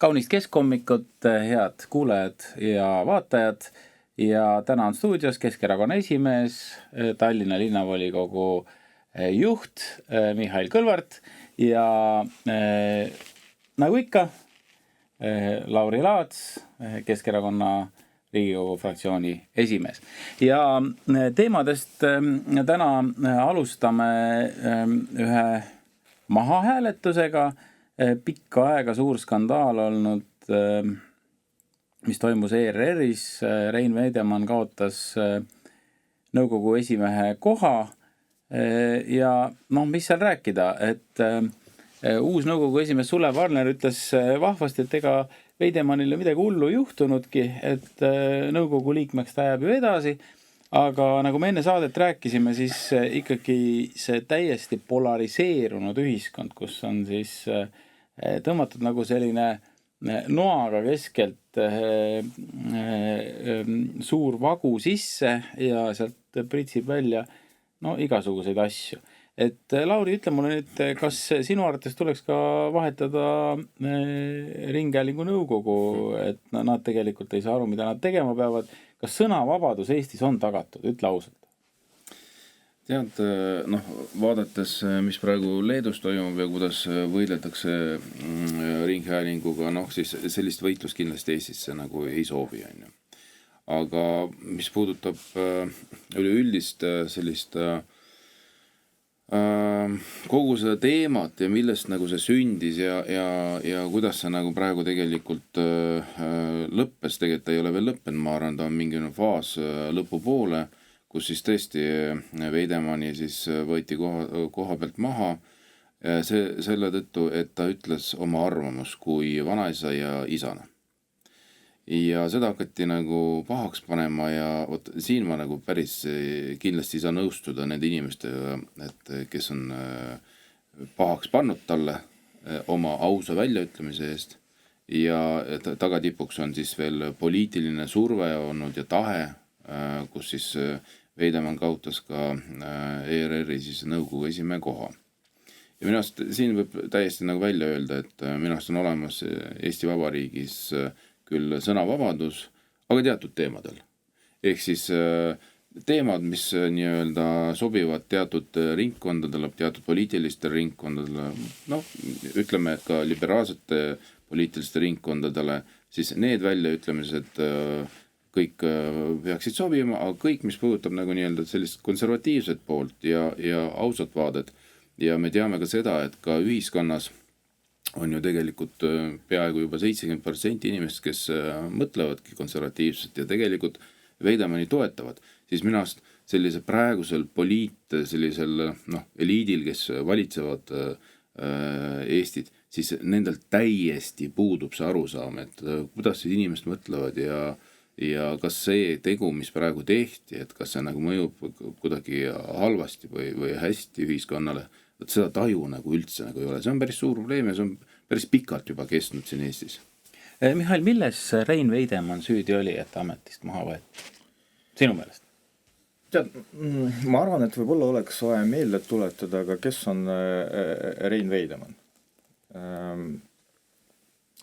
Kaunist keskhommikut, head kuulajad ja vaatajad. Ja täna on stuudios Keskerakonna esimees, Tallinna linnavolikogu juht Mihhail Kõlvart ja nagu ikka, Lauri Laats, Keskerakonna Riigikogu fraktsiooni esimees. Ja teemadest täna alustame ühe mahahääletusega. Pikka aega suur skandaal olnud, mis toimus ERR-is. Rein Veidemann kaotas nõukogu esimehe koha ja mis seal rääkida, et uus nõukogu esimees Sulev Varner ütles vahvasti, et ega Veidemannile midagi hullu juhtunudki, et nõukogu liikmeks ta jääb ju edasi, aga nagu me enne saadet rääkisime, siis ikkagi see täiesti polariseerunud ühiskond, kus on siis tõmmatud nagu selline noaga keskelt suur vagu sisse ja sealt pritsib välja igasuguseid asju. Et Lauri, ütle mulle nüüd, kas sinu arvates tuleks ka vahetada ringhäälingu nõukogu, et nad tegelikult ei saa aru, mida nad tegema peavad. Kas sõnavabadus Eestis on tagatud? Ütle ausalt. Tead, vaadates, mis praegu Leedus toimub ja kuidas võideldakse ringhäälinguga, siis sellist võitlust kindlasti Eestisse nagu ei soovi. Aga mis puudutab üleüldist sellist kogu seda teemat ja millest nagu see sündis ja kuidas see nagu praegu tegelikult lõppes, tegelikult ei ole veel lõppenud, ma arvan, ta on mingine faas lõpupoole, kus siis tõesti Veidemanni siis võeti koha pealt maha selle tõttu, et ta ütles oma arvamus kui vanaisa ja isana. Ja seda hakati nagu pahaks panema ja siin ma nagu päris kindlasti ei saa nõustuda nende inimestega, et kes on pahaks pannud talle oma ausa väljaütlemise eest ja tagatipuks on siis veel poliitiline surve olnud ja tahe, kus siis Veidemann kaotas ka ERR-i siis nõukogu esimehe koha. Ja minust siin võib täiesti nagu välja öelda, et minust on olemas Eesti Vabariigis küll sõnavabadus, aga teatud teemadel. Ehk siis teemad, mis nii-öelda sobivad teatud ringkondadele, teatud poliitilistele ringkondadele, ütleme, et ka liberaalsete poliitiliste ringkondadele, siis need väljaütlemised kõik peaksid sobima, aga kõik, mis puudutab nagu nii-öelda sellist konservatiivset poolt ja ausat vaadet. Ja me teame ka seda, et ka ühiskonnas on ju tegelikult peaaegu juba 70% inimest, kes mõtlevadki konservatiivselt ja tegelikult Veidemanni toetavad, siis minast sellise praegusel sellisel eliidil, kes valitsevad Eestit, siis nendel täiesti puudub see arusaam, et kuidas siis inimesed mõtlevad ja kas see tegu, mis praegu tehti, et kas see nagu mõjub kuidagi halvasti või hästi ühiskonnale, et seda taju nagu üldse nagu ei ole. See on päris suur probleem ja see on päris pikalt juba kestnud siin Eestis. Mihhail, milles Rein Veidemann süüdi oli, et ametist maha võeti? Sinu meelest? Tead, ma arvan, et võib-olla oleks vaja meelde tuletada, aga kes on Rein Veidemann?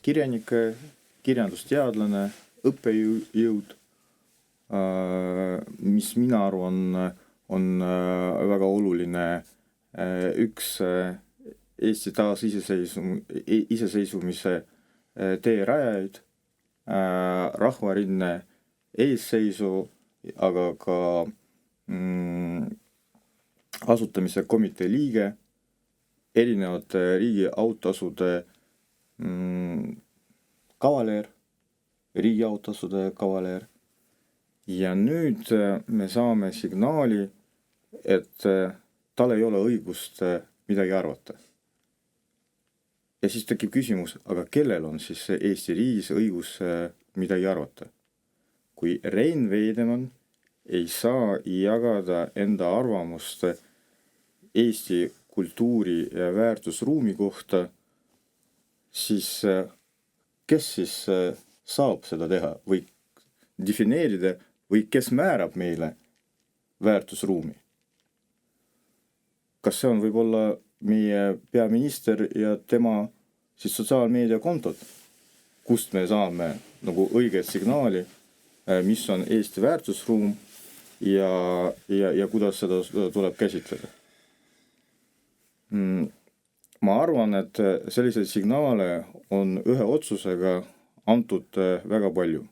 Kirjanik, kirjandusteadlane, õppejõud, mis mina aru on väga oluline üks Eesti iseseisvumise tee rajajaid, rahvarinne eesseisu, aga ka asutamise komitee liige, erinevate riigi autasude kavaleer, riigi autasude kavaleer. Ja nüüd me saame signaali, et tal ei ole õigust midagi arvata. Ja siis tekib küsimus, aga kellel on siis Eesti riigis õigus midagi arvata? Kui Rein Veidemann ei saa jagada enda arvamust Eesti kultuuri ja väärtusruumi kohta, siis kes siis saab seda teha või defineerida või kes määrab meile väärtusruumi? Kas see on võib-olla meie peaminister ja tema siis sotsiaalmeedia kontod? kust me saame nagu õiget signaali, mis on Eesti väärtusruum ja kuidas seda tuleb käsitleda. Ma arvan, et selliseid signaale on ühe otsusega antud väga palju.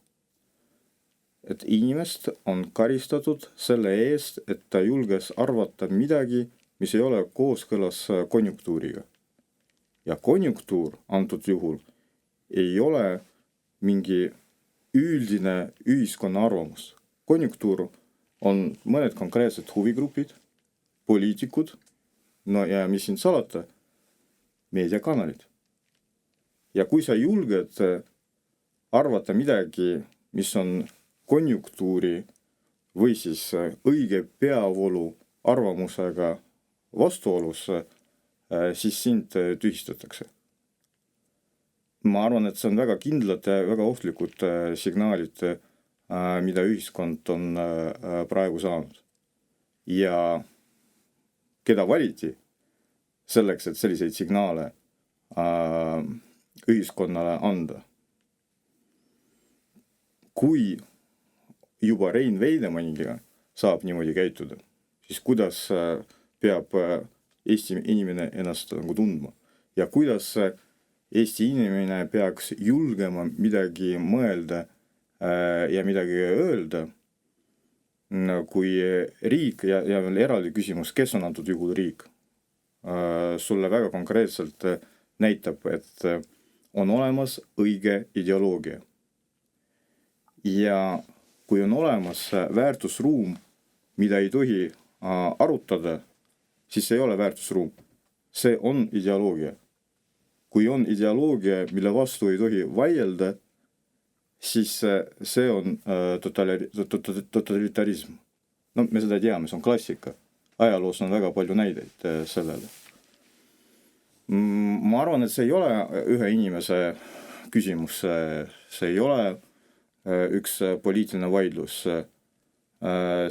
Et inimest on karistatud selle eest, et ta julges arvata midagi, mis ei ole kooskõlas konjunktuuriga. Ja konjunktuur antud juhul ei ole mingi üldine ühiskonna arvamus. Konjunktuur on mõned konkreetsed huvigrupid, poliitikud, no ja mis siin salata, meediakanalid. Ja kui sa julged arvata midagi, mis on konjunktuuri või siis õige peavoolu arvamusega vastuolus, siis sind tühistatakse. Ma arvan, et see on väga kindlad ja väga ohtlikud signaalid, mida ühiskond on praegu saanud. Ja keda valiti selleks, et selliseid signaale ühiskonnale anda. Kui juba Rein Veidemanniga saab niimoodi käituda, siis kuidas peab Eesti inimene ennast nagu tundma ja kuidas Eesti inimene peaks julgema midagi mõelda ja midagi öelda, kui riik ja veel eraldi küsimus, kes on antud juhul riik, sulle väga konkreetselt näitab, et on olemas õige ideoloogia. Ja kui on olemas väärtusruum, mida ei tohi arutada, siis see ei ole väärtusruum. See on ideoloogia. Kui on ideoloogia, mille vastu ei tohi vaielda, siis see on totalitarism. No me seda teame, see on klassika. Ajaloos on väga palju näideid sellele. Ma arvan, et see ei ole ühe inimese küsimus, see ei ole üks poliitiline vaidlus.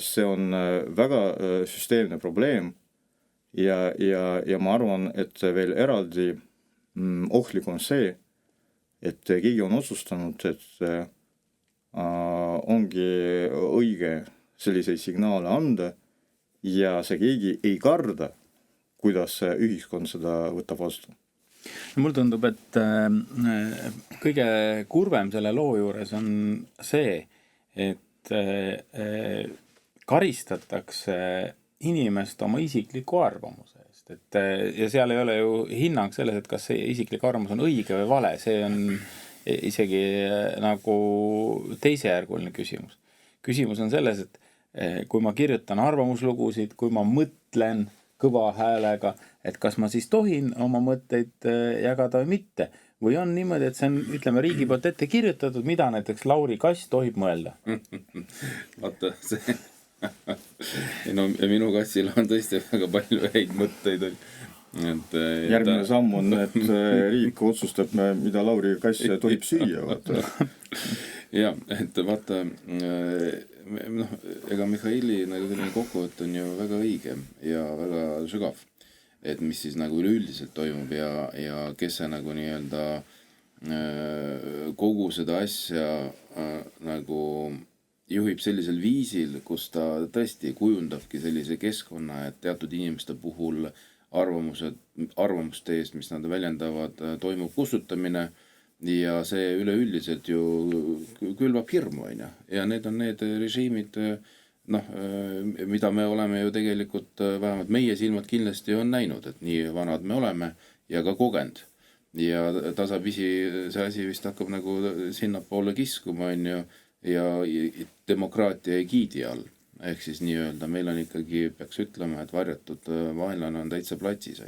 See on väga süsteemne probleem ja ma arvan, et veel eraldi ohtlik on see, et keegi on otsustanud, et ongi õige selliseid signaale anda ja see keegi ei karda, kuidas ühiskond seda võtab vastu. Mulle tundub, et kõige kurvem selle loo juures on see, et karistatakse inimest oma isikliku arvamuse eest. Ja seal ei ole ju hinnang selles, et kas see isiklik arvamus on õige või vale. See on isegi nagu teisejärguline küsimus. Küsimus on selles, et kui ma kirjutan arvamuslugusid, kui ma mõtlen kõva häälega, et kas ma siis tohin oma mõtteid jagada või mitte. Või on niimoodi, et see on, ütleme, riigi poolt ette kirjutatud, mida näiteks Lauri Kass tohib mõelda? Vaata, see... no, minu kassil on tõesti väga palju häid mõtteid. Järgmine samm on, et riik otsustab, mida Lauri Kass tohib süüa. Ja, et vaata, ega Mihhaili nagu kokkuvõtt on ju väga õige ja väga sügav, et mis siis nagu üleüldiselt toimub ja kes see nagu nii-öelda kogu seda asja nagu juhib sellisel viisil, kus ta tõesti kujundabki sellise keskkonna, et teatud inimeste puhul arvamuste eest, mis nad väljendavad, toimub kustutamine ja see üleüldiselt ju külvab hirmu, ja need on need režiimid, mida me oleme ju tegelikult, vähemalt meie silmad kindlasti on näinud, et nii vanad me oleme ja ka kogenud. Ja tasapisi see asi vist hakkab nagu sinnapoole kiskuma, ja demokraatia egiidi all. Ehk siis nii-öelda meil on ikkagi, peaks ütlema, et varjatud vaenlane on täitsa platsis,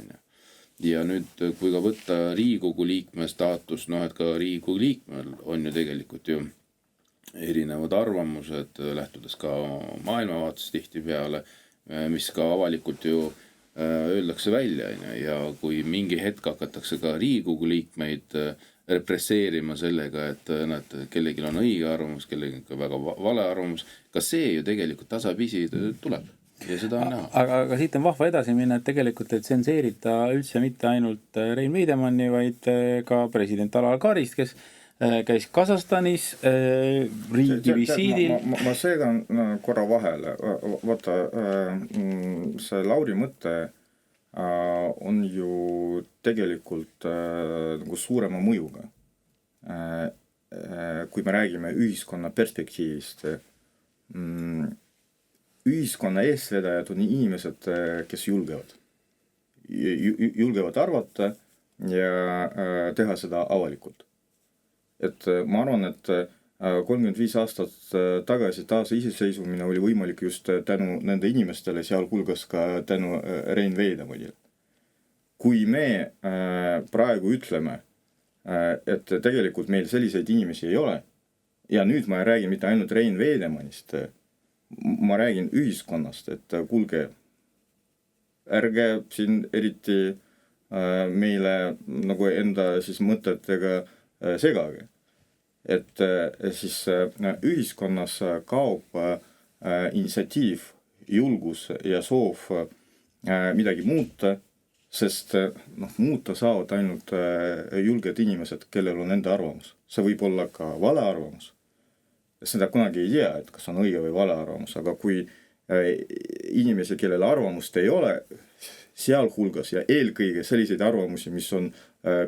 Ja nüüd, kui ka võtta Riigikogu liikme staatus, et ka Riigikogu liikmel on ju tegelikult ju erinevad arvamused, lähtudes ka maailmavaates tihti peale, mis ka avalikult ju öeldakse välja, ja kui mingi hetk hakatakse ka Riigikogu liikmeid represseerima sellega, et kellelgi on õige arvamus, kellelgi on väga vale arvamus, ka see ju tegelikult tasapisi tuleb. Ja seda on näha. Aga siit on vahva edasi minna, et tegelikult ei tsenseerita üldse mitte ainult Rein Veidemanni, vaid ka president Alar Karist, kes käis Kasahstanis riigi visiidil. Ma seegan korra vahele. Vaata, see Lauri mõte on ju tegelikult nagu suurema mõjuga. Kui me räägime ühiskonna perspektiivist, ühiskonna eestvedajad on inimesed, kes julgevad arvata ja teha seda avalikult. Et ma arvan, et 35 aastat tagasi taas iseseisvumine oli võimalik just tänu nende inimestele, sealhulgas ka tänu Rein Veidemannile. Kui me praegu ütleme, et tegelikult meil selliseid inimesi ei ole, ja nüüd ma ei räägi mitte ainult Rein Veidemannist, ma räägin ühiskonnast, et kuulge, ärge siin eriti meile nagu enda siis mõtetega segage. Et siis ühiskonnas kaob initsiatiiv, julgus ja soov midagi muuta, sest muuta saavad ainult julged inimesed, kellel on enda arvamus. See võib olla ka vale arvamus. Seda kunagi ei tea, et kas on õige või vale arvamus, aga kui inimesi, kellel arvamust ei ole, sealhulgas ja eelkõige selliseid arvamusi, mis on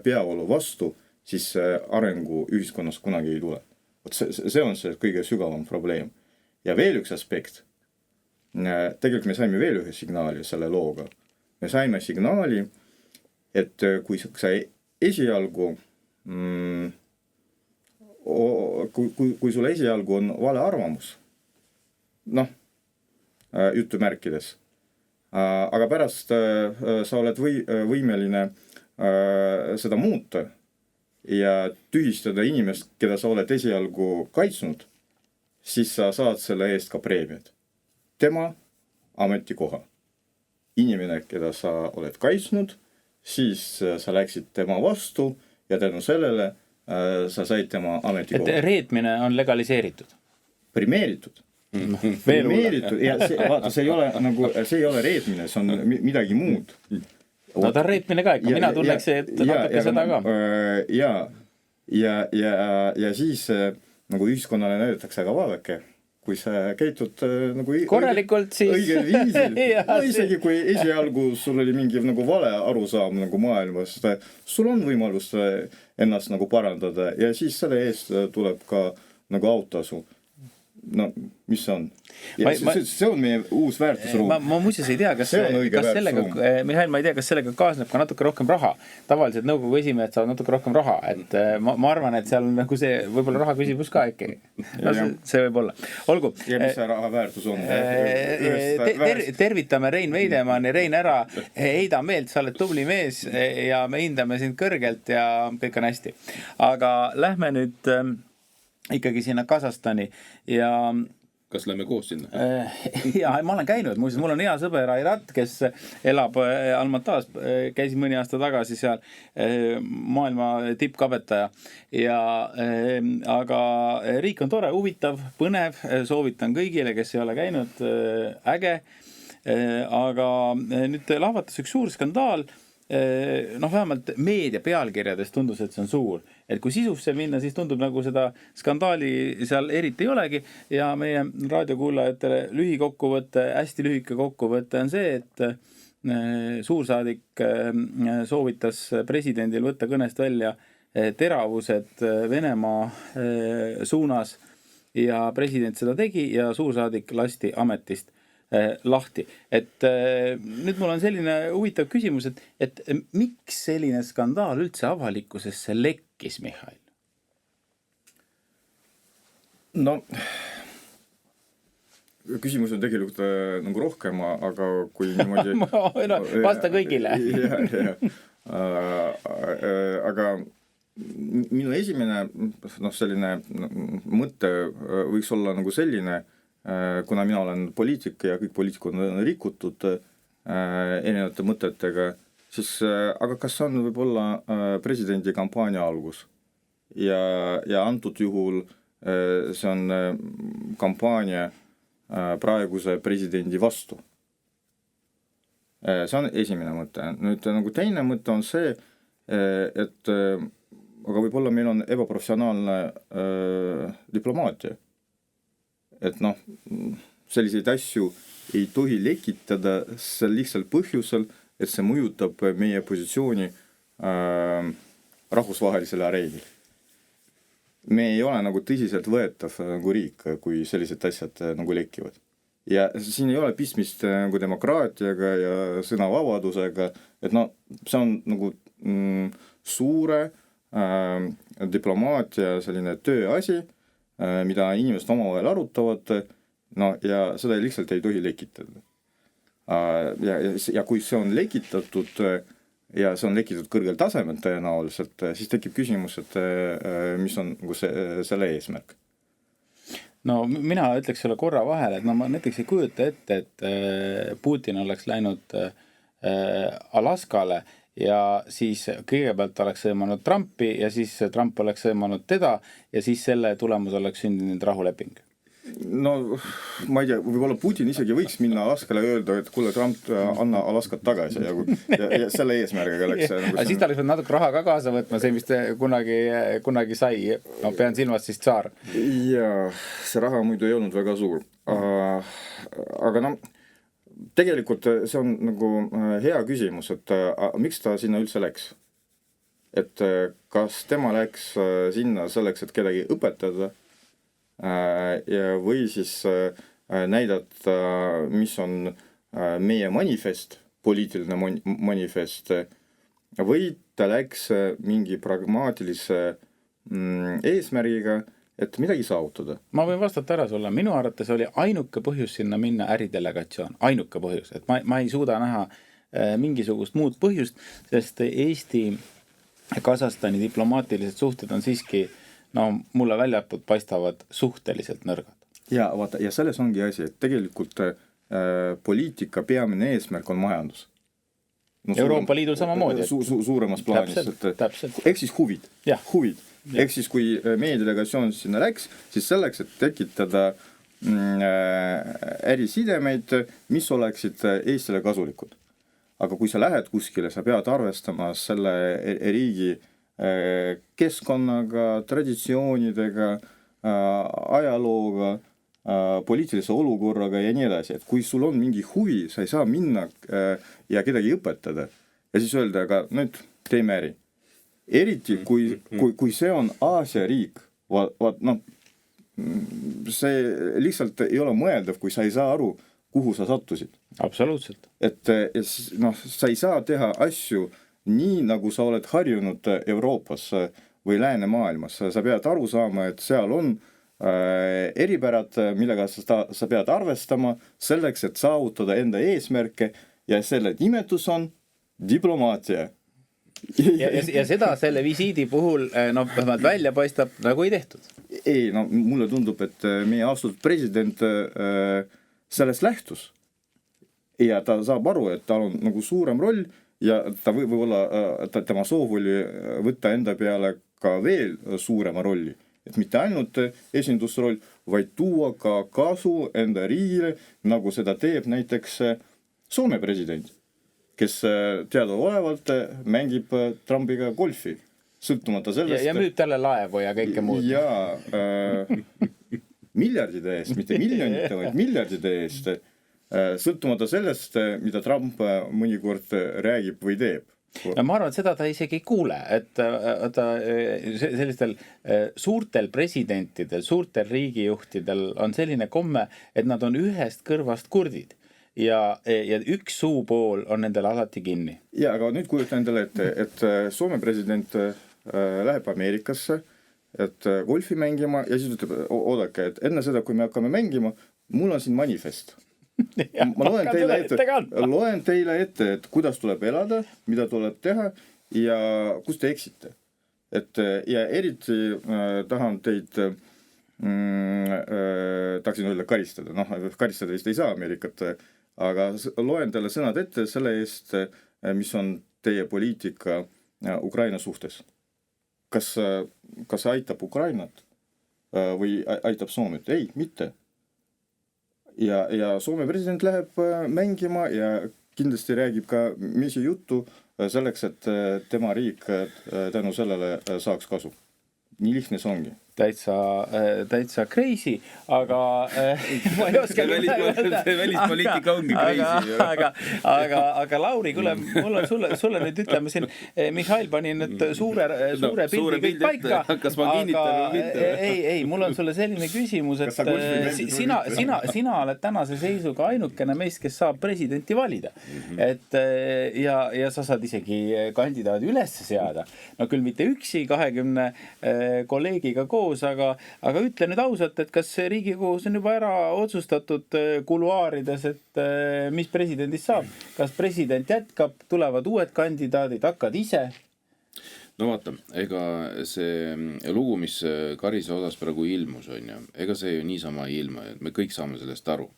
peavalu vastu, siis arengu ühiskonnas kunagi ei tule. See on see kõige sügavam probleem. Ja veel üks aspekt. Tegelikult me saime veel ühe signaali selle looga. Me saime signaali, et kui sa esialgu, kui sul esialgu on vale arvamus, jutumärkides, aga pärast sa oled võimeline seda muuta ja tühistada inimest, keda sa oled esialgu kaitsnud, siis sa saad selle eest ka preemiad. Tema ametikoha. Inimene, keda sa oled kaitsnud, siis sa läksid tema vastu ja tänu sellele sa said tema ametikoha. Et reetmine on legaliseeritud? Primeeritud. Primeeritud. Ja see ei ole reetmine, see on midagi muud. No ta on reetmine ka ikka, mina tunneks, et natuke seda ka. Ja siis nagu ühiskonnale näidatakse, aga vaadake, kui sa käitud nagu korralikult, siis õigel viisil. Isegi kui esialgu sul oli mingi nagu vale arusaam nagu maailmas, sul on võimalus ennast nagu parandada ja siis selle eest tuleb ka nagu autasu. No, mis on? See on meie uus väärtusruum. Ma muuseas ei tea, kas sellega, Mihhail, ma ei tea, kas sellega kaasneb ka natuke rohkem raha. Tavaliselt nõukogu esimehed saavad natuke rohkem raha. Et ma arvan, et seal nagu see võib-olla raha küsimus ka äkki. See võib olla. Olgu. Ja mis see raha väärtus on? Tervitame Rein Veidemanni, Rein ära, heida meelt, sa oled tubli mees ja me hindame sind kõrgelt ja kõik on hästi. Aga lähme nüüd ikkagi sinna Kasahstani ja kas lähme koos sinna? Ja ma olen käinud, muuseas, mul on hea sõber Airat, kes elab Almatas, käisin mõni aasta tagasi seal, maailma tippkabetaja ja aga riik on tore, huvitav, põnev, soovitan kõigile, kes ei ole käinud, äge, aga nüüd lahvatas üks suur skandaal, vähemalt meedia pealkirjades tundus, et see on suur. Et kui sisusse minna, siis tundub nagu seda skandaali seal eriti ei olegi ja meie raadiokuulajatele hästi lühike kokkuvõte on see, et suursaadik soovitas presidendil võtta kõnest välja teravused Venemaa suunas ja president seda tegi ja suursaadik lasti ametist lahti. Et nüüd mul on selline huvitav küsimus, et miks selline skandaal üldse avalikkusesse lekkis, Mihhail? No, küsimus on tegelikult nagu rohkem, aga kui niimoodi... Vasta kõigile. Aga minu esimene selline mõte võiks olla nagu selline, kuna mina olen poliitik ja kõik poliitikud on rikutud erinevate mõtetega, siis aga kas on võib-olla presidendi kampaania algus ja antud juhul see on kampaania praeguse presidendi vastu. See on esimene mõte. Nüüd nagu teine mõte on see, et aga võib-olla meil on ebaprofessionaalne diplomaatia. Et noh, selliseid asju ei tohi lekitada sel lihtsalt põhjusel, et see mõjutab meie positsiooni rahvusvahelisele areenil. Me ei ole nagu tõsiselt võetav nagu riik, kui sellised asjad nagu lekivad. Ja siin ei ole pistmist nagu demokraatiaga ja sõnavabadusega, et no see on nagu suure diplomaatia selline tööasi, mida inimesed omavahel arutavad, no ja seda lihtsalt ei tohi lekitada. Ja kui see on lekitatud ja see on lekitatud kõrgel tasemel tõenäoliselt, siis tekib küsimus, et mis on nagu selle eesmärk. No mina ütleks selle korra vahele, et no ma näiteks ei kujuta ette, et Putin oleks läinud Alaskale ja siis kõigepealt oleks sõimanud Trumpi ja siis Trump oleks sõimanud teda ja siis selle tulemus oleks sündinud rahuleping. No ma ei tea, võib-olla Putin isegi võiks minna Alaskale ja öelda, et kuule Trump, anna Alaskat tagasi ja selle eesmärgiga läks. Aga siis ta oleks natuke raha ka kaasa võtma, see mis kunagi sai, no pean silmas siis tsaar. Ja see raha muidu ei olnud väga suur. Aga no tegelikult see on nagu hea küsimus, et miks ta sinna üldse läks? Et kas tema läks sinna selleks, et kedagi õpetada või siis näidata, mis on meie manifest, poliitiline manifest, või ta läks mingi pragmaatilise eesmärgiga, et midagi saavutada. Ma võin vastata ära sulle, minu arvates oli ainuke põhjus sinna minna äridelegatsioon, ainuke põhjus, et ma ei suuda näha mingisugust muud põhjust, sest Eesti ja Kasahstani diplomaatilised suhted on siiski no mulle väljatud paistavad suhteliselt nõrgad. Ja vaata, ja selles ongi asi, et tegelikult poliitika peamine eesmärk on majandus. No, Euroopa Liidul samamoodi. Suuremas plaanis. Täpselt. Ehk siis huvid. Huvid. Ehk siis kui meie delegatsioon sinna läks, siis selleks, et tekitada ärisidemeid, mis oleksid Eestile kasulikud. Aga kui sa lähed kuskile, sa pead arvestama selle riigi keskkonnaga, traditsioonidega, ajalooga, poliitilise olukorraga ja nii edasi. Et kui sul on mingi huvi, sa ei saa minna ja kedagi õpetada ja siis öelda, aga nüüd teeme äri. Eriti, kui see on Aasia riik, no, see lihtsalt ei ole mõeldav, kui sa ei saa aru, kuhu sa sattusid. Absoluutselt. Et no, sa ei saa teha asju nii, nagu sa oled harjunud Euroopas või läänemaailmas. Sa pead aru saama, et seal on eripärad, millega sa pead arvestama selleks, et saavutada enda eesmärke ja selle nimetus on diplomaatia. Ja seda selle visiidi puhul no, vähemalt välja paistab nagu ei tehtud. Ei, no mulle tundub, et meie austatud president sellest lähtus. Ja ta saab aru, et tal on nagu suurem roll ja ta võib-olla tema soov oli võtta enda peale ka veel suurema rolli. Et mitte ainult esindusroll, vaid tuua ka kasu enda riigile, nagu seda teeb näiteks Soome president, kes teadaolevalt mängib Trumpiga golfi. Sõltumata sellest... Ja müüb talle laevu ja kõike muud. Ja miljardide eest, mitte miljonite, vaid miljardide eest. Sõltumata sellest, mida Trump mõnikord räägib või teeb. Ja ma arvan, et seda ta isegi ei kuule, et ta sellistel suurtel presidentidel, suurtel riigijuhtidel on selline komme, et nad on ühest kõrvast kurdid ja üks suupool on nendel alati kinni. Ja, aga nüüd kujuta endale, et Soome president läheb Ameerikasse, et golfi mängima ja siis ütleb, oodake, et enne seda, kui me hakkame mängima, mul on siin manifest. Ma loen teile ette, et kuidas tuleb elada, mida tuleb teha ja kus te eksite. Ja eriti tahan teid tahaksin öelda karistada. No, karistada vist ei saa Ameerikat, aga loen teile sõnad ette selle eest, mis on teie poliitika Ukraina suhtes. Kas aitab Ukrainat või aitab Soomet? Ei, mitte. Ja Soome president läheb mängima ja kindlasti räägib ka mesi juttu selleks, et tema riik tänu sellele saaks kasu. Nii lihtne see ongi. Täitsa crazy, aga ma ei oska välispoliitika ongi crazy. Aga Lauri, kuule, mul on sulle nüüd ütleme siin, Mihhail pani nüüd suure pildi kõik paika. Kas ma kinnitan või mitte? Ei, mul on sulle selline küsimus, et sina oled tänase seisuga ainukene meist, kes saab presidenti valida. Ja sa saad isegi kandidaadi üles seada. No küll mitte üksi, 20 kolleegiga koos, aga ütle nüüd ausalt, et kas Riigikogus on juba ära otsustatud kuluaarides, et mis presidendist saab? Kas president jätkab, tulevad uued kandidaadid, hakkad ise? No vaata, ega see lugu, mis Karise osas praegu ilmus on ju, ega see ju niisama ilma, et me kõik saame sellest aru.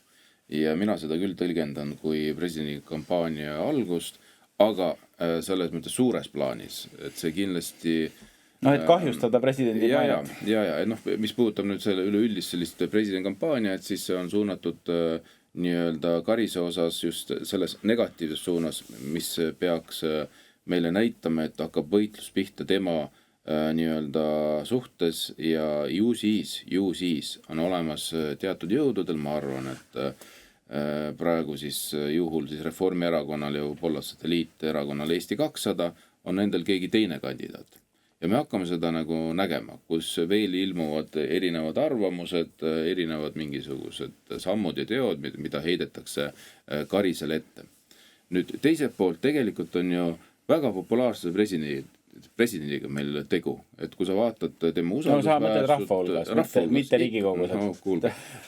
Ja mina seda küll tõlgendan kui presidendi kampaania algust, aga selles mõttes suures plaanis, et see kindlasti et kahjustada presidendi mainet. Ja, mis puudutab nüüd selle üleüldist sellist presidendi kampaania, et siis see on suunatud nii-öelda Karise osas just selles negatiivses suunas, mis peaks meile näitama, et hakkab võitlus pihta tema nii-öelda suhtes ja ju siis on olemas teatud jõududel, ma arvan, et praegu siis juhul siis Reformierakonnal ja võib-olla satelliiterakonnal Eesti 200 on nendel keegi teine kandidaat. Ja me hakkame seda nagu nägema, kus veel ilmuvad erinevad arvamused, erinevad mingisugused sammud ja teod, mida heidetakse Karisele ette. Nüüd teiselt poolt tegelikult on ju väga populaarse presidendiga meil tegu, et kui sa vaatad tema usaldusväärsust... No sa mõtled rahva hulgas, mitte Riigikogus.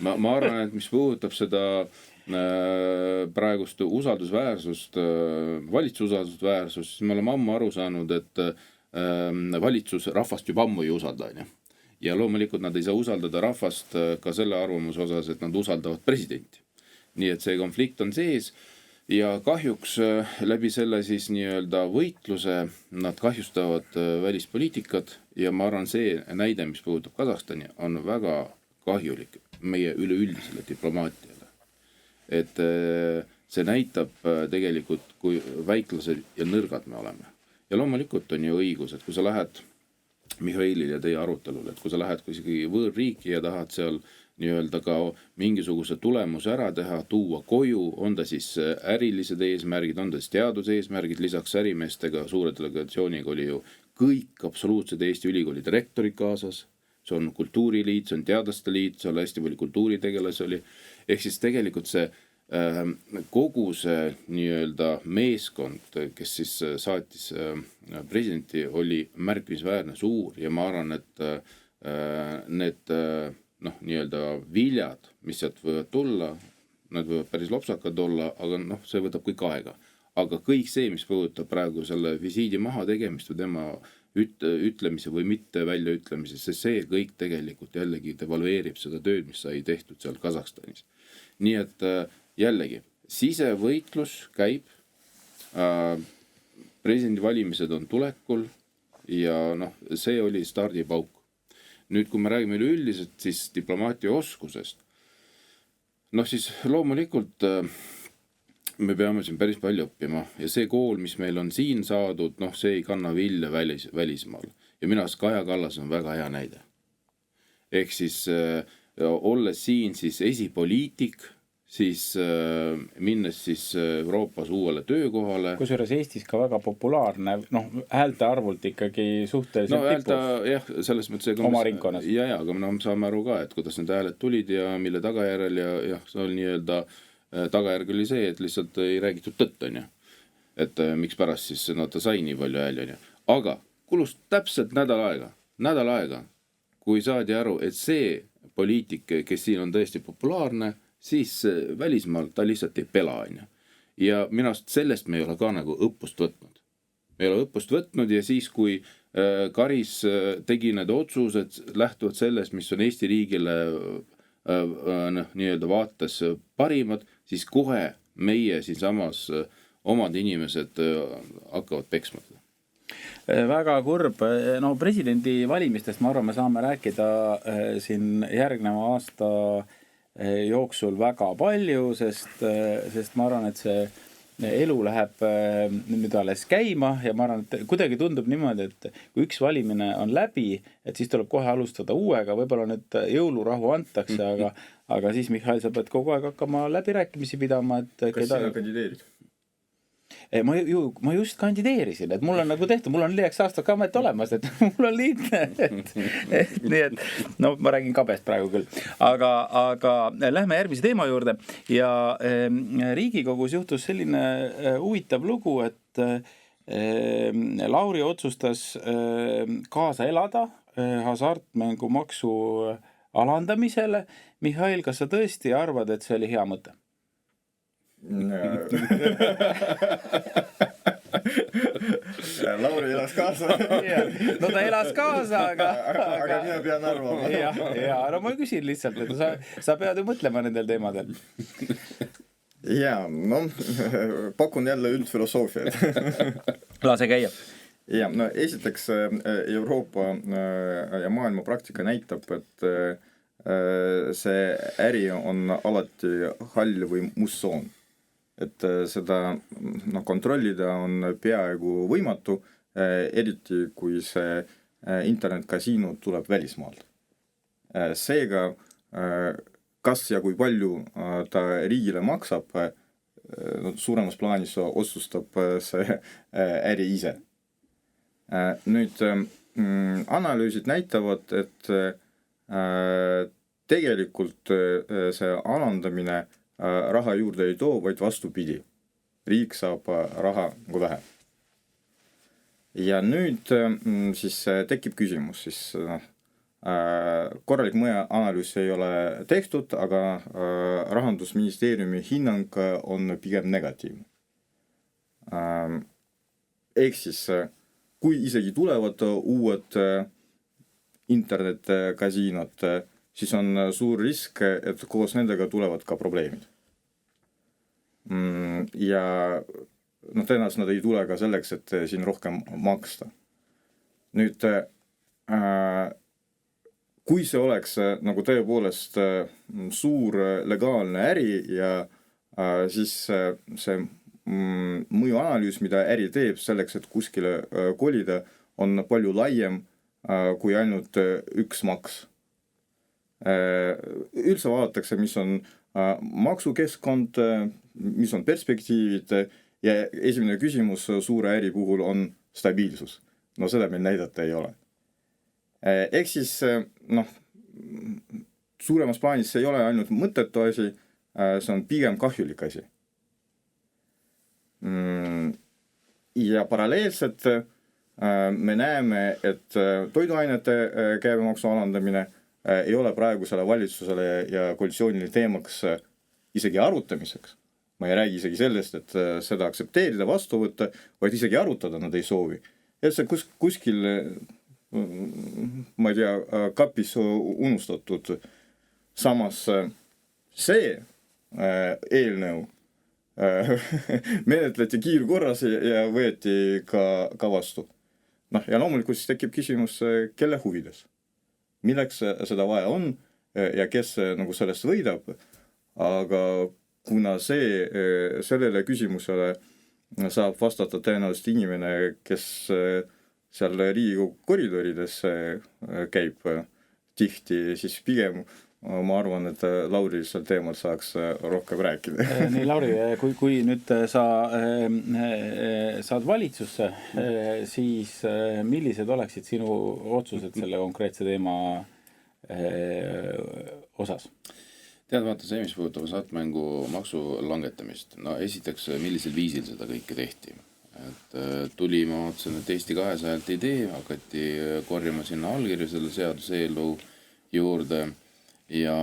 Ma arvan, et mis puudutab seda praegust usaldusväärsust, valitsususaldusväärsust, siis me oleme ammu aru saanud, et valitsus rahvast juba ammu ei usalda. Ja loomulikult nad ei saa usaldada rahvast ka selle arvamuse osas, et nad usaldavad presidenti. Nii et see konflikt on sees ja kahjuks läbi selle siis nii-öelda võitluse nad kahjustavad välispoliitikat ja ma arvan see näide, mis puudutab Kasahstani, on väga kahjulik meie üleüldisele diplomaatiale. Et see näitab tegelikult, kui väiklased ja nõrgad me oleme. Ja loomulikult on ju õigus, et kui sa lähed Mihhailil ja teie arutelul, et kui sa lähed isegi võõrriiki ja tahad seal nii-öelda ka mingisuguse tulemuse ära teha, tuua koju, on ta siis ärilised eesmärgid, on ta siis teaduse eesmärgid, lisaks ärimeestega suure delegatsiooniga oli ju kõik absoluutsed Eesti ülikoolide rektorid kaasas, see on kultuuriliit, see on teadlaste liit, seal hästi palju kultuuritegelasi oli, ehk siis tegelikult see kogu see nii-öelda meeskond, kes siis saatis presidenti, oli märkimisväärne suur ja ma arvan, et need nii-öelda viljad, mis sealt võivad tulla, nad võivad päris lopsakad olla, aga see võtab kõik aega. Aga kõik see, mis puudutab praegu selle visiidi maha tegemist või tema ütlemise või mitte väljaütlemise, see kõik tegelikult jällegi devalveerib seda tööd, mis sai tehtud seal Kasahstanis. Nii et jällegi, sisevõitlus käib, presidendi valimised on tulekul ja see oli stardipauk. Nüüd, kui me räägime üleüldiselt, siis diplomaatia oskusest, siis loomulikult me peame siin päris palju õppima ja see kool, mis meil on siin saadud, see ei kanna vilja välismaal. Ja minu arust Kaja Kallas on väga hea näide. Ehk siis olles siin siis esipoliitik, siis minnes siis Euroopas uuele töökohale. Kusjuures Eestis ka väga populaarne, häälte arvult ikkagi suhteliselt tipus. Jah, selles mõttes oma ringkonnas. Ja, aga me saame aru ka, et kuidas need hääled tulid ja mille tagajärjel ja see oli nii-öelda tagajärg oli see, et lihtsalt ei räägitud tõtt, on ju. Et miks pärast siis ta sai nii palju hääli, on ju. Aga kulus täpselt nädal aega, kui saadi aru, et see poliitik, kes siin on tõesti populaarne, siis välismaal ta lihtsalt ei pela, on ju. Ja minast sellest me ei ole ka nagu õppust võtnud. Me ei ole õppust võtnud ja siis, kui Karis tegi need otsused, lähtuvad sellest, mis on Eesti riigile nii-öelda vaates parimad, siis kohe meie siin samas omad inimesed hakkavad peksma. Väga kurb. Presidendi valimistest ma arvan, me saame rääkida siin järgneva aasta jooksul väga palju, sest ma arvan, et see elu läheb nüüd alles käima ja ma arvan, et kuidagi tundub niimoodi, et kui üks valimine on läbi, et siis tuleb kohe alustada uuega, võib-olla nüüd jõulurahu antakse, aga siis Mihhail, sa pead kogu aeg hakkama läbirääkimisi pidama, et kas sina kandideerid? Ma just kandideerisin, et mul on nagu tehtud, mul on 4 aastat amet olemas, et mul on lihtne, et nii et no ma räägin kabest praegu küll, aga lähme järgmise teema juurde ja Riigikogus juhtus selline huvitav lugu, et Lauri otsustas kaasa elada hasartmängumaksu alandamisele. Mihhail, kas sa tõesti arvad, et see oli hea mõte? Lauri elas kaasa. No ta elas kaasa, aga mina pean arvama. Ja, no ma küsin lihtsalt, et sa pead ju mõtlema nendel teemadel. Ja, no pakun jälle üldfilosoofiat. Lase käia. Ja, no esiteks Euroopa ja maailma praktika näitab, et see äri on alati hall või must tsoon. Et seda kontrollida on peaaegu võimatu, eriti kui see internetkasiino tuleb välismaalt. Seega, kas ja kui palju ta riigile maksab, suuremas plaanis otsustab see äri ise. Nüüd analüüsid näitavad, et tegelikult see alandamine raha juurde ei too, vaid vastupidi. Riik saab raha nagu vähe. Ja nüüd siis tekib küsimus, siis korralik mõjuanalüüs ei ole tehtud, aga Rahandusministeeriumi hinnang on pigem negatiivne. Ehk siis, kui isegi tulevad uued internetkasiinod, siis on suur risk, et koos nendega tulevad ka probleemid. Ja tõenäoliselt nad ei tule ka selleks, et siin rohkem maksta. Nüüd, kui see oleks nagu tõepoolest suur legaalne äri ja siis see mõjuanalüüs, mida äri teeb selleks, et kuskile kolida, on palju laiem kui ainult üks maks. Üldse vaadatakse, mis on maksukeskkond, mis on perspektiivid ja esimene küsimus suure äri puhul on stabiilsus. No seda meil näidata ei ole. Ehk siis, suuremas plaanis see ei ole ainult mõttetu asi, see on pigem kahjulik asi. Ja paralleelselt me näeme, et toiduainete käibemaksu alandamine ei ole praegusele valitsusele ja koalitsioonile teemaks isegi arutamiseks. Ma ei räägi isegi sellest, et seda aksepteerida, vastu võtta, vaid isegi arutada nad ei soovi. Ja see kuskil, ma ei tea, kapis unustatud. Samas see eelnõu menetleti kiirkorras ja võeti ka vastu. Ja loomulikult siis tekib küsimus, kelle huvides. Milleks seda vaja on ja kes nagu sellest võidab, aga kuna sellele küsimusele saab vastata tõenäoliselt inimene, kes seal Riigikogu koridorides käib tihti, siis pigem ma arvan, et Lauri sel teemal saaks rohkem rääkida. Nii, Lauri, kui nüüd sa saad valitsusse, siis millised oleksid sinu otsused selle konkreetse teema osas? Tead, vaata see, mis puudutab hasartmängumaksu langetamist. No esiteks, millisel viisil seda kõike tehti. Et tuli, ma vaatasin, et Eesti 200 idee, hakati korjama sinna allkirju selle seaduseelnõu juurde ja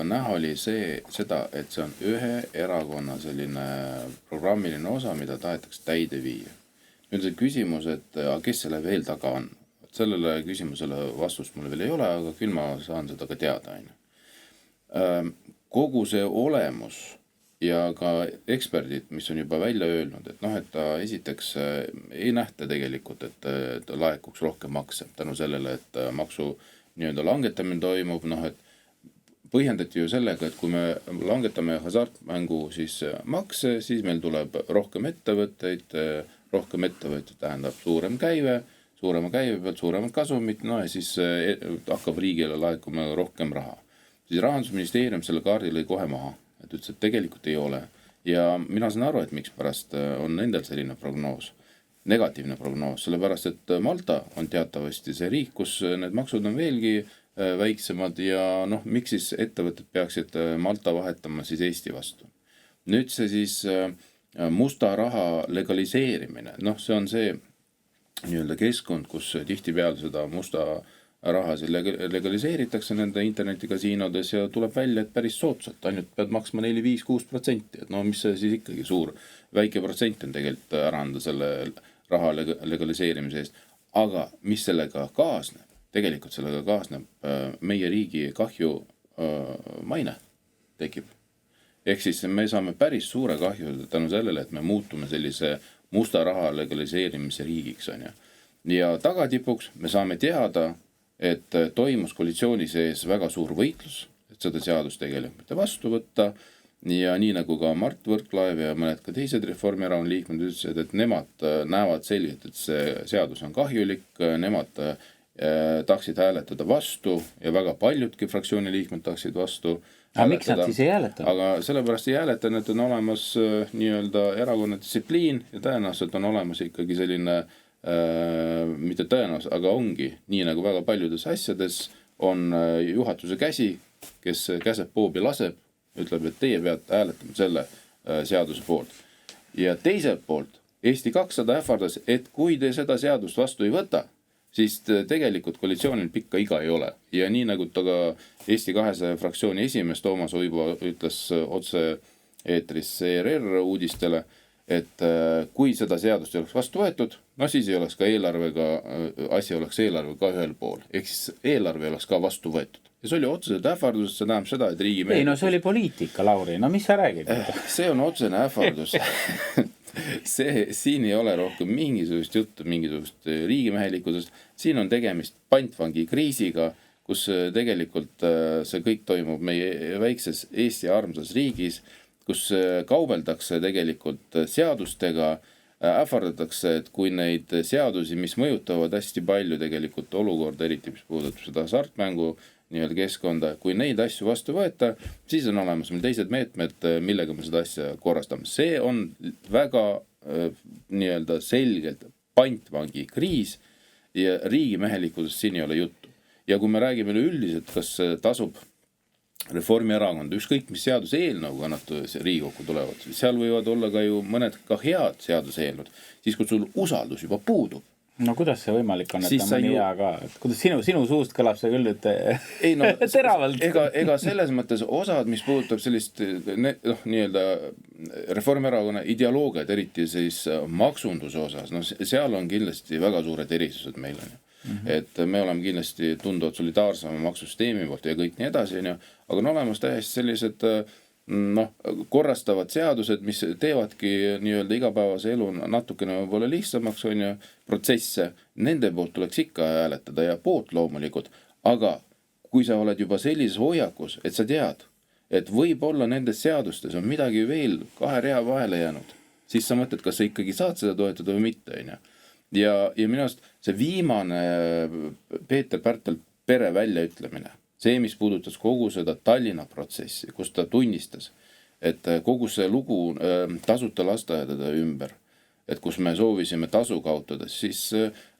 näha oli seda, et see on ühe erakonna selline programmiline osa, mida tahetakse täide viia. Nüüd see küsimus, et kes selle veel taga on. Sellele küsimusele vastust mul veel ei ole, aga küll ma saan seda ka teada. Kogu see olemus ja ka eksperdid, mis on juba välja öelnud, et et ta esiteks ei nähta tegelikult, et laekuks rohkem makse tänu sellele, et maksu nii-öelda langetamine toimub, et põhjendati ju sellega, et kui me langetame hasartmängu siis makse, siis meil tuleb rohkem ettevõtteid tähendab suurem käive, suurema käive pealt suuremat kasumit, no ja siis hakkab riigile laekuma rohkem raha. Siis Rahandusministeerium selle kaardi lõi kohe maha, et ütles, et tegelikult ei ole. Ja mina saan aru, et miks pärast on nendel selline prognoos, negatiivne prognoos, sellepärast, et Malta on teatavasti see riik, kus need maksud on veelgi väiksemad ja noh, miks siis ettevõtted peaksid Malta vahetama siis Eesti vastu. Nüüd see siis musta raha legaliseerimine, noh, see on see nii-öelda keskkond, kus tihtipeale seda musta raha legaliseeritakse nende internetikasiinodes ja tuleb välja, et päris soodsalt, ainult pead maksma 4-5-6%, et no mis see siis ikkagi suur, väike protsent on tegelikult ära anda selle raha legaliseerimise eest, aga mis sellega kaasneb? Tegelikult sellega kaasneb meie riigi kahju maine tekib. Ehk siis me saame päris suure kahju tänu sellele, et me muutume sellise musta raha legaliseerimise riigiks. Ja tagatipuks me saame teada, et toimus koalitsiooni sees väga suur võitlus, et seda seadust tegelikult vastu võtta. Ja nii nagu ka Mart Võrklaev ja mõned ka teised Reformierakonna liikmed ütlesid, et nemad näevad selgelt, et see seadus on kahjulik, nemad tahaksid hääletada vastu ja väga paljudki fraktsiooni liikmed tahaksid vastu aga miks nad siis ei hääletanud? Aga sellepärast ei hääletanud, et on olemas nii-öelda erakonna distsipliin ja tõenäoliselt on olemas ikkagi selline, mitte tõenäoliselt, aga ongi, nii nagu väga paljudes asjades on juhatuse käsi, kes käseb poobi laseb, ütleb, et teie peate hääletama selle seaduse poolt. Ja teiselt poolt Eesti 200 ähvardas, et kui te seda seadust vastu ei võta, siis tegelikult koalitsioonil pikka iga ei ole. Ja nii nagu ta ka Eesti 200 fraktsiooni esimees Toomas Uibo ütles otse eetris ERR uudistele, et kui seda seadust ei oleks vastu võetud, no siis ei oleks ka eelarvega, asi oleks eelarvega ühel pool. Ehk siis eelarve oleks ka vastu võetud. Ja see oli otseselt ähvardus, see tähendab seda, et riigimehelikkus... Ei, no see oli poliitika, Lauri, no mis sa räägid? See on otsene ähvardus. Siin ei ole rohkem mingisugust juttu, mingisugust riigimehelikkusest. Siin on tegemist pantvangi kriisiga, kus tegelikult see kõik toimub meie väikses Eesti armsas riigis, kus kaubeldakse tegelikult seadustega, ähvardatakse, et kui neid seadusi, mis mõjutavad hästi palju tegelikult olukorda, eriti mis puudutab seda hasartmängu nii-öelda keskkonda, kui neid asju vastu võeta, siis on olemas meil teised meetmed, millega me seda asja korrastame. See on väga nii-öelda selgelt pantvangi kriis ja riigimehelikkusest siin ei ole juttu. Ja kui me räägime üldiselt, kas tasub Reformierakond, ükskõik mis seaduse eelnõuga nad Riigikokku tulevad, seal võivad olla ka ju mõned ka head seaduse eelnõud, siis kui sul usaldus juba puudub. No kuidas see võimalik on, et on mõni hea ka? Kuidas sinu suust kõlab see küll nüüd teravalt? Ega selles mõttes osad, mis puudutab sellist nii-öelda Reformierakonna ideoloogiat, eriti siis maksunduse osas, no seal on kindlasti väga suured erisused meil on ju. Et me oleme kindlasti tunduvalt solidaarsema maksusüsteemi poolt ja kõik nii edasi, aga on olemas täiesti sellised korrastavad seadused, mis teevadki nii-öelda igapäevase elu natukene võib-olla lihtsamaks on ju protsesse, nende poolt tuleks ikka hääletada ja poolt loomulikult, aga kui sa oled juba sellises hoiakus, et sa tead, et võib-olla nendes seadustes on midagi veel 2 rea vahele jäänud, siis sa mõtled, kas sa ikkagi saad seda toetada või mitte, on ju. Ja minu arust see viimane Peeter Pärtel pere väljaütlemine, see, mis puudutas kogu seda Tallinna protsessi, kus ta tunnistas, et kogu see lugu tasuta lasteaedade ümber, et kus me soovisime tasu kaotada, siis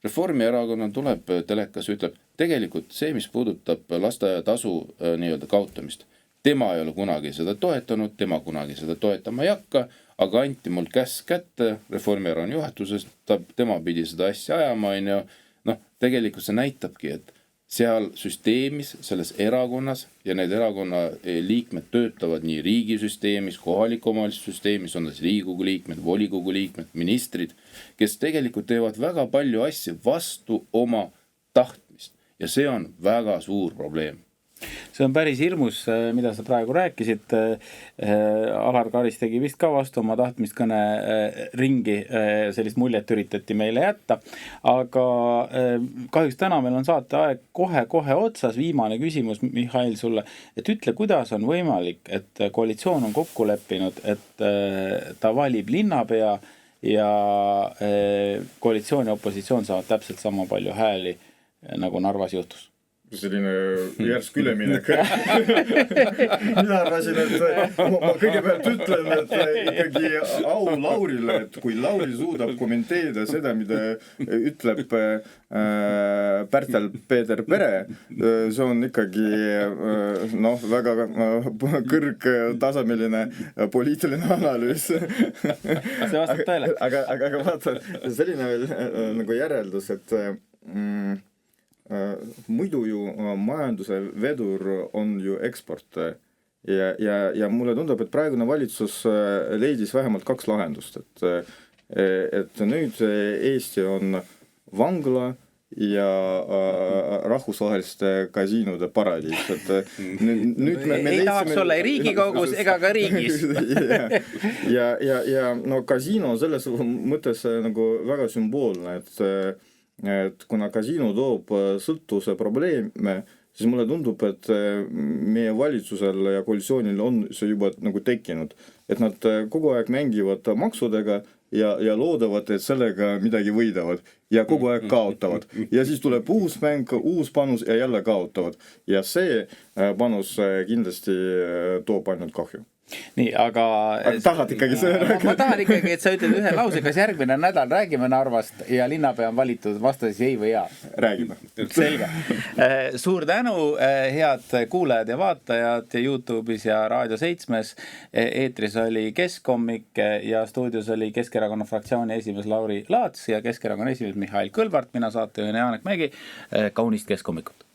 Reformierakonna tuleb telekas ja ütleb, tegelikult see, mis puudutab lasteaiatasu nii-öelda kaotamist, tema ei ole kunagi seda toetanud, tema kunagi seda toetama ei hakka, aga anti mul käsk kätte Reformierakonna juhatusest, tema pidi seda asja ajama, tegelikult see näitabki, et seal süsteemis, selles erakonnas ja need erakonna liikmed töötavad nii riigisüsteemis, kohaliku omavalitsuse süsteemis, on tas Riigikogu liikmed, volikogu liikmed, ministrid, kes tegelikult teevad väga palju asju vastu oma tahtmist ja see on väga suur probleem. See on päris hirmus, mida sa praegu rääkisid. Alar Karis tegi vist ka vastu oma tahtmist kõne ringi, sellist muljet üritati meile jätta. Aga kahjuks täna meil on saate aeg kohe otsas. Viimane küsimus, Mihhail, sulle. Et ütle, kuidas on võimalik, et koalitsioon on kokku leppinud, et ta valib linnapea ja koalitsioon ja opositsioon saavad täpselt sama palju hääli, nagu Narvas juhtus? Selline järsk üleminek. Mina arvasin, et ma kõigepealt ütlen, et ikkagi au Laurile, et kui Lauri suudab kommenteerida seda, mida ütleb Pärtel-Peeter Pere, see on ikkagi väga kõrgtasemeline poliitiline analüüs. See vastab tõele. Aga vaata, selline veel nagu järeldus, et muidu ju majanduse vedur on ju eksport ja mulle tundub, et praegune valitsus leidis vähemalt 2 lahendust, et nüüd Eesti on vangla ja rahvusvaheliste kasiinode paradiis, et nüüd ei tahaks olla Riigikogus ega ka riigis. ja no kasiino selles mõttes nagu väga sümboolne, et kuna kasiino toob sõltuvuse probleeme, siis mulle tundub, et meie valitsusel ja koalitsioonil on see juba nagu tekkinud, et nad kogu aeg mängivad maksudega ja loodavad, et sellega midagi võidavad ja kogu aeg kaotavad. Ja siis tuleb uus mäng, uus panus ja jälle kaotavad. Ja see panus kindlasti toob ainult kahju. Nii, aga tahad ikkagi see ma tahan ikkagi, et sa ütled ühe lause, kas järgmine nädal räägime Narvast ja linnapea on valitud vastas ei või jaa? Räägime. Selge. Suur tänu, head kuulajad ja vaatajad YouTube'is ja Raadio 7. Eetris oli Keskhommik ja stuudios oli Keskerakonna fraktsiooni esimees Lauri Laats ja Keskerakonna esimees Mihhail Kõlvart, mina saatejuhina Janek Mägi. Kaunist keskhommikut!